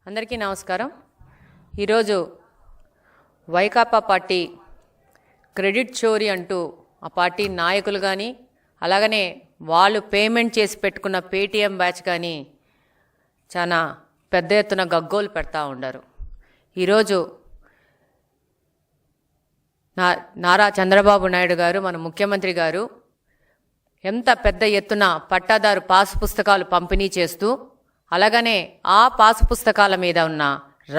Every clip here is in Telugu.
అందరికీ నమస్కారం. ఈరోజు వైకాపా పార్టీ క్రెడిట్ చోరీ అంటూ ఆ పార్టీ నాయకులు కానీ అలాగనే వాళ్ళు పేమెంట్ చేసి పెట్టుకున్న పేటీఎం బ్యాచ్ కానీ చాలా పెద్ద ఎత్తున గగ్గోలు పెడతా ఉన్నారు. ఈరోజు నారా చంద్రబాబు నాయుడు గారు, మన ముఖ్యమంత్రి గారు ఎంత పెద్ద ఎత్తున పట్టాదారు పాసు పుస్తకాలు పంపిణీ చేస్తూ అలాగనే ఆ పాసు పుస్తకాల మీద ఉన్న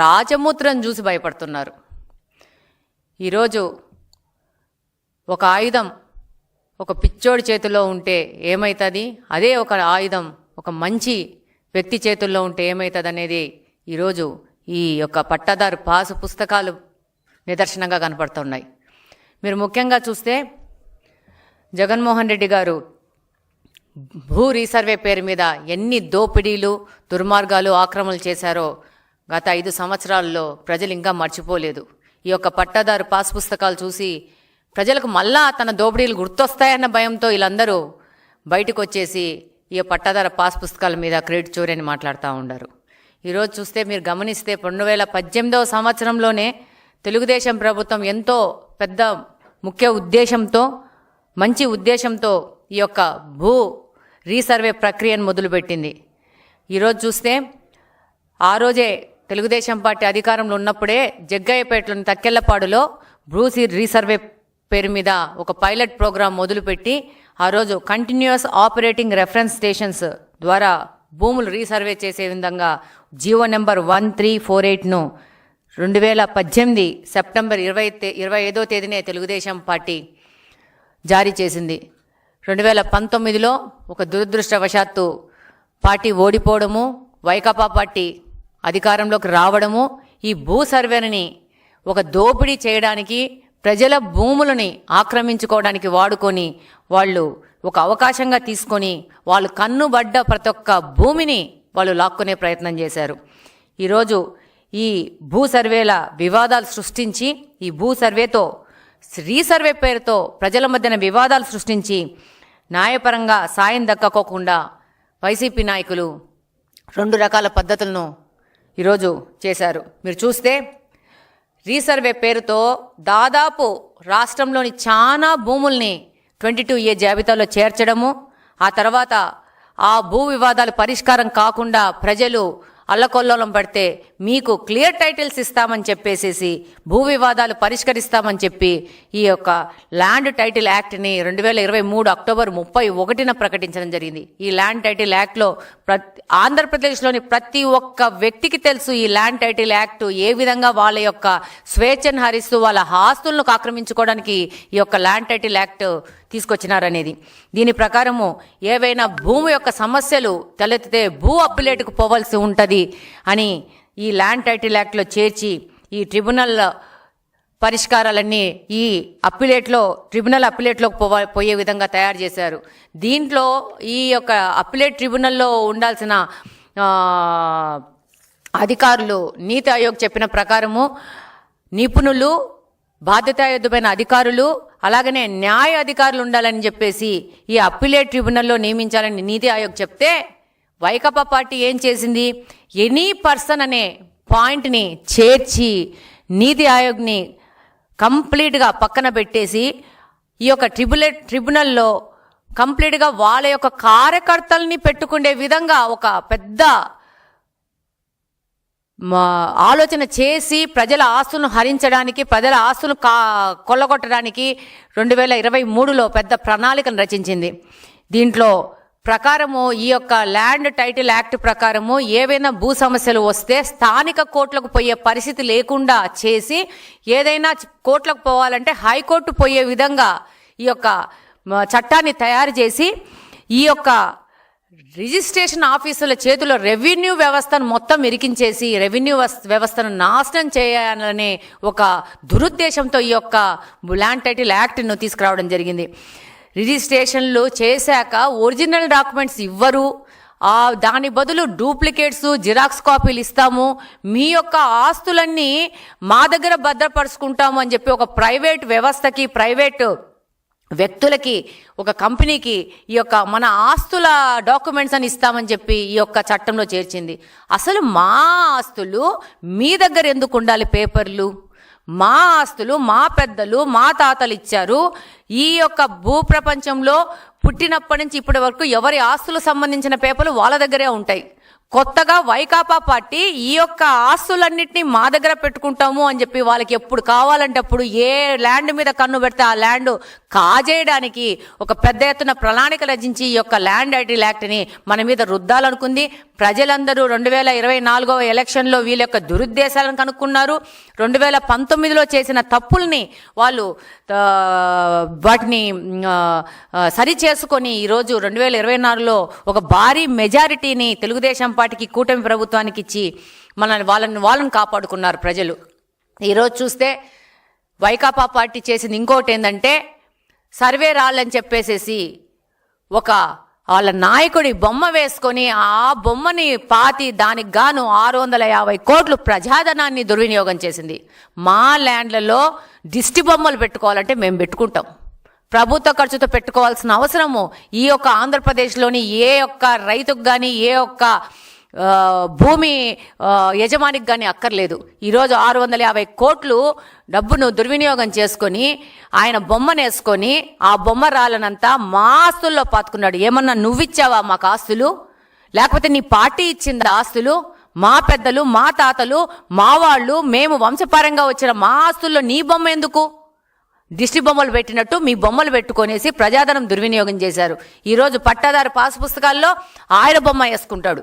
రాజముద్రను చూసి భయపడుతున్నారు. ఈరోజు ఒక ఆయుధం ఒక పిచ్చోడి చేతిలో ఉంటే ఏమవుతుంది, అదే ఒక ఆయుధం ఒక మంచి వ్యక్తి చేతుల్లో ఉంటే ఏమవుతుంది అనేది ఈరోజు ఈ యొక్క పట్టాదారు పాసు పుస్తకాలు నిదర్శనంగా కనపడుతున్నాయి. మీరు ముఖ్యంగా చూస్తే జగన్మోహన్ రెడ్డి గారు భూ రీసర్వే పేరు మీద ఎన్ని దోపిడీలు, దుర్మార్గాలు, ఆక్రమణలు చేశారో గత 5 సంవత్సరాల్లో ప్రజలు ఇంకా మర్చిపోలేదు. ఈ యొక్క పట్టాదారు పాస్ పుస్తకాలు చూసి ప్రజలకు మళ్ళా తన దోపిడీలు గుర్తొస్తాయన్న భయంతో వీళ్ళందరూ బయటకు వచ్చేసి ఈ పట్టాదారు పాస్ పుస్తకాల మీద క్రెడిట్ చోరీ అని మాట్లాడుతూ ఉన్నారు. ఈరోజు చూస్తే మీరు గమనిస్తే 2018వ సంవత్సరంలోనే తెలుగుదేశం ప్రభుత్వం ఎంతో పెద్ద ముఖ్య ఉద్దేశంతో, మంచి ఉద్దేశంతో ఈ యొక్క భూ రీసర్వే ప్రక్రియను మొదలుపెట్టింది. ఈరోజు చూస్తే ఆ రోజే తెలుగుదేశం పార్టీ అధికారంలో ఉన్నప్పుడే జగ్గయ్యపేటలోని తక్కెళ్లపాడులో భూ రీసర్వే పేరు మీద ఒక పైలట్ ప్రోగ్రాం మొదలుపెట్టి ఆ రోజు కంటిన్యూస్ ఆపరేటింగ్ రెఫరెన్స్ స్టేషన్స్ ద్వారా భూములు రీసర్వే చేసే విధంగా జీవో నెంబర్ 1348ను 2018 సెప్టెంబర్ 25వ తేదీనే తెలుగుదేశం పార్టీ జారీ చేసింది. 2019లో ఒక దురదృష్టవశాత్తు పార్టీ ఓడిపోవడము, వైకాపా పార్టీ అధికారంలోకి రావడము, ఈ భూ సర్వేని ఒక దోపిడీ చేయడానికి, ప్రజల భూములని ఆక్రమించుకోవడానికి వాడుకొని వాళ్ళు ఒక అవకాశంగా తీసుకొని వాళ్ళు కన్నుబడ్డ ప్రతి ఒక్క భూమిని వాళ్ళు లాక్కునే ప్రయత్నం చేశారు. ఈరోజు ఈ భూ సర్వేల వివాదాలు సృష్టించి, ఈ భూ సర్వేతో రీసర్వే పేరుతో ప్రజల మధ్యన వివాదాలు సృష్టించి న్యాయపరంగా సాయం దక్కకోకుండా వైసీపీ నాయకులు 2 రకాల పద్ధతులను ఈరోజు చేశారు. మీరు చూస్తే రీసర్వే పేరుతో దాదాపు రాష్ట్రంలోని చాలా భూముల్ని 22A జాబితాలో చేర్చడము, ఆ తర్వాత ఆ భూ వివాదాలు పరిష్కారం కాకుండా ప్రజలు అల్లకొల్లోలం పడితే మీకు క్లియర్ టైటిల్స్ ఇస్తామని చెప్పేసేసి భూ వివాదాలు పరిష్కరిస్తామని చెప్పి ఈ యొక్క ల్యాండ్ టైటిల్ యాక్ట్ని 2023 అక్టోబర్ 31న ప్రకటించడం జరిగింది. ఈ ల్యాండ్ టైటిల్ యాక్ట్లో ఆంధ్రప్రదేశ్లోని ప్రతి ఒక్క వ్యక్తికి తెలుసు ఈ ల్యాండ్ టైటిల్ యాక్ట్ ఏ విధంగా వాళ్ళ యొక్క స్వేచ్ఛను హరిస్తూ వాళ్ళ ఆస్తులను ఆక్రమించుకోవడానికి ఈ యొక్క ల్యాండ్ టైటిల్ యాక్ట్ తీసుకొచ్చినారనేది. దీని ప్రకారము ఏవైనా భూమి యొక్క సమస్యలు తలెత్తితే భూ అప్పిలేటుకు పోవాల్సి ఉంటుంది అని ఈ ల్యాండ్ టైటిల్ యాక్ట్లో చేర్చి ఈ ట్రిబ్యునల్ పరిష్కారాలన్నీ ఈ ట్రిబ్యునల్ అప్పిలేట్లోకి పోయే విధంగా తయారు చేశారు. దీంట్లో ఈ యొక్క అప్పిలేట్ ట్రిబ్యునల్లో ఉండాల్సిన అధికారులు నీతి ఆయోగ్ చెప్పిన ప్రకారము నిపుణులు, బాధ్యతాయుతమైన అధికారులు, అలాగనే న్యాయ అధికారులు ఉండాలని చెప్పేసి ఈ అప్పిలేట్ ట్రిబ్యునల్లో నియమించాలని నీతి ఆయోగ్ చెప్తే వైకాపా పార్టీ ఏం చేసింది, ఎనీ పర్సన్ అనే పాయింట్ని చేర్చి నీతి ఆయోగ్ని కంప్లీట్గా పక్కన పెట్టేసి ఈ యొక్క ట్రిబ్యునల్లో కంప్లీట్గా వాళ్ళ యొక్క కార్యకర్తల్ని పెట్టుకునే విధంగా ఒక పెద్ద ఆలోచన చేసి ప్రజల ఆస్తులను హరించడానికి, ప్రజల ఆస్తులను కొల్లగొట్టడానికి 2023లో పెద్ద ప్రణాళికను రచించింది. దీంట్లో ప్రకారము ఈ యొక్క ల్యాండ్ టైటిల్ యాక్ట్ ప్రకారము ఏవైనా భూ సమస్యలు వస్తే స్థానిక కోర్టులకు పోయే పరిస్థితి లేకుండా చేసి, ఏదైనా కోర్టులకు పోవాలంటే హైకోర్టు పోయే విధంగా ఈ యొక్క చట్టాన్ని తయారు చేసి ఈ యొక్క రిజిస్ట్రేషన్ ఆఫీసుల చేతిలో రెవెన్యూ వ్యవస్థను మొత్తం ఇరికించేసి రెవెన్యూ వ్యవస్థను నాశనం చేయాలనే ఒక దురుద్దేశంతో ఈ యొక్క ల్యాండ్ టైటిల్ యాక్ట్ను తీసుకురావడం జరిగింది. రిజిస్ట్రేషన్లు చేశాక ఒరిజినల్ డాక్యుమెంట్స్ ఇవ్వరు, దాని బదులు డూప్లికేట్స్, జిరాక్స్ కాపీలు ఇస్తాము, మీ యొక్క ఆస్తులన్నీ మా దగ్గర భద్రపరుచుకుంటాము అని చెప్పి ఒక ప్రైవేట్ వ్యవస్థకి, ప్రైవేట్ వ్యక్తులకి, ఒక కంపెనీకి ఈ యొక్క మన ఆస్తుల డాక్యుమెంట్స్ అని ఇస్తామని చెప్పి ఈ యొక్క చట్టంలో చేర్చింది. అసలు మా ఆస్తులు మీ దగ్గర ఎందుకు ఉండాలి? పేపర్లు మా ఆస్తులు మా పెద్దలు మా తాతలు ఇచ్చారు. ఈ యొక్క భూప్రపంచంలో పుట్టినప్పటి నుంచి ఇప్పటి వరకు ఎవరి ఆస్తులకు సంబంధించిన పేపర్లు వాళ్ళ దగ్గరే ఉంటాయి. కొత్తగా వైకాపా పార్టీ ఈ యొక్క ఆస్తులన్నింటినీ మా దగ్గర పెట్టుకుంటాము అని చెప్పి వాళ్ళకి ఎప్పుడు కావాలంటే అప్పుడు ఏ ల్యాండ్ మీద కన్ను పెడితే ఆ ల్యాండ్ కాజేయడానికి ఒక పెద్ద ఎత్తున ప్రణాళిక రచించి ఈ యొక్క ల్యాండ్ టైటిల్ యాక్ట్ని మన మీద రుద్దాలనుకుంది. ప్రజలందరూ 2024 ఎలక్షన్లో వీళ్ళ యొక్క దురుద్దేశాలను కనుక్కున్నారు. 2019లో చేసిన తప్పుల్ని వాళ్ళు వాటిని సరి చేసుకొని ఈరోజు 2024లో ఒక భారీ మెజారిటీని తెలుగుదేశం పార్టీకి, కూటమి ప్రభుత్వానికి ఇచ్చి వాళ్ళని కాపాడుకున్నారు ప్రజలు. ఈరోజు చూస్తే వైకాపా పార్టీ చేసింది ఇంకోటి ఏంటంటే, సర్వే రాళ్ళని చెప్పేసేసి ఒక వాళ్ళ నాయకుడి బొమ్మ వేసుకొని ఆ బొమ్మని పాతి దానికి గాను 650 కోట్లు ప్రజాధనాన్ని దుర్వినియోగం చేసింది. మా ల్యాండ్లలో దిష్టి బొమ్మలు పెట్టుకోవాలంటే మేము పెట్టుకుంటాం. ప్రభుత్వ ఖర్చుతో పెట్టుకోవాల్సిన అవసరము ఈ యొక్క ఆంధ్రప్రదేశ్లోని ఏ ఒక్క రైతుకు కానీ, ఏ ఒక్క భూమి యజమానికి కానీ అక్కర్లేదు. ఈరోజు 650 కోట్లు డబ్బును దుర్వినియోగం చేసుకొని ఆయన బొమ్మనేసుకొని ఆ బొమ్మ రాలనంతా మా ఆస్తుల్లో పాతుకున్నాడు. ఏమన్నా నువ్విచ్చావా మాకు ఆస్తులు? లేకపోతే నీ పార్టీ ఇచ్చిందా ఆస్తులు? మా పెద్దలు, మా తాతలు, మా వాళ్ళు, మేము వంశపారంగా వచ్చిన మా ఆస్తుల్లో నీ బొమ్మ ఎందుకు? దిష్టి బొమ్మలు పెట్టినట్టు మీ బొమ్మలు పెట్టుకొనేసి ప్రజాధనం దుర్వినియోగం చేశారు. ఈరోజు పట్టాదారు పాస్ పుస్తకాల్లో ఆయన బొమ్మ వేసుకుంటాడు.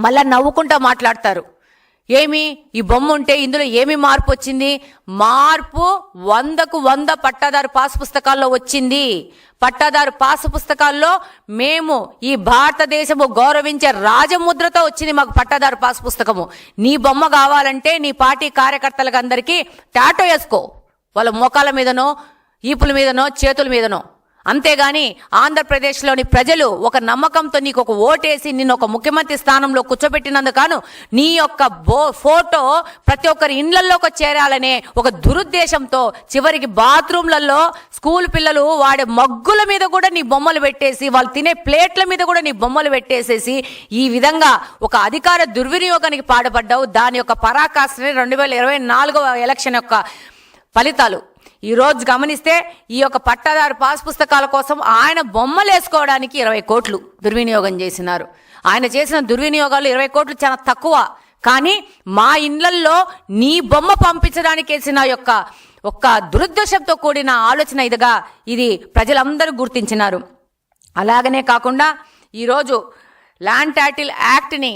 మళ్ళా నవ్వుకుంటా మాట్లాడతారు. ఏమి ఈ బొమ్మ ఉంటే ఇందులో ఏమి మార్పు వచ్చింది? మార్పు 100కు 100 పట్టాదారు పాస్ పుస్తకాల్లో వచ్చింది. పట్టాదారు పాస్ పుస్తకాల్లో మేము ఈ భారతదేశము గౌరవించే రాజముద్రతో వచ్చింది మాకు పట్టాదారు పాస్ పుస్తకము. నీ బొమ్మ కావాలంటే నీ పార్టీ కార్యకర్తలకు అందరికీ టాటో వేసుకో, వాళ్ళ మోకాల మీదనో, ఈపుల మీదనో, చేతుల మీదనో. అంతేగాని ఆంధ్రప్రదేశ్లోని ప్రజలు ఒక నమ్మకంతో నీకు ఒక ఓటేసి నిన్ను ఒక ముఖ్యమంత్రి స్థానంలో కూర్చోబెట్టినందుకు నీ యొక్క ఫోటో ప్రతి ఒక్కరి ఇండ్లలోకి చేరాలనే ఒక దురుద్దేశంతో చివరికి బాత్రూంలలో స్కూల్ పిల్లలు వాడే మగ్గుల మీద కూడా నీ బొమ్మలు పెట్టేసి, వాళ్ళు తినే ప్లేట్ల మీద కూడా నీ బొమ్మలు పెట్టేసేసి ఈ విధంగా ఒక అధికార దుర్వినియోగానికి పాటుపడ్డావు. దాని యొక్క పరాకాష్ఠనే 2024 ఎలక్షన్ యొక్క ఫలితాలు. ఈ రోజు గమనిస్తే ఈ యొక్క పట్టాదారు పాస్ పుస్తకాల కోసం ఆయన బొమ్మలు వేసుకోవడానికి 20 కోట్లు దుర్వినియోగం చేసినారు. ఆయన చేసిన దుర్వినియోగాలు 20 కోట్లు చాలా తక్కువ. కానీ మా ఇండ్లల్లో నీ బొమ్మ పంపించడానికి వేసిన యొక్క ఒక్క దురుద్దేశంతో కూడిన ఆలోచన ఇది ప్రజలందరూ గుర్తించినారు. అలాగనే కాకుండా ఈరోజు ల్యాండ్ టైటిల్ యాక్ట్ని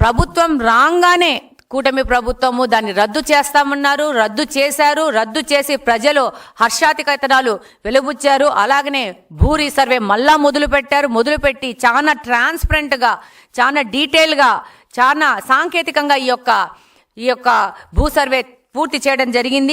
ప్రభుత్వం రాగానే కూటమి ప్రభుత్వము దాన్ని రద్దు చేస్తామన్నారు, రద్దు చేశారు. రద్దు చేసి ప్రజలు హర్షాతికతనాలు వెలుబుచ్చారు. అలాగనే భూ రీసర్వే మళ్ళా మొదలుపెట్టి చాలా ట్రాన్స్పరెంట్గా, చాలా డీటెయిల్గా, చాలా సాంకేతికంగా ఈ యొక్క భూ సర్వే పూర్తి చేయడం జరిగింది.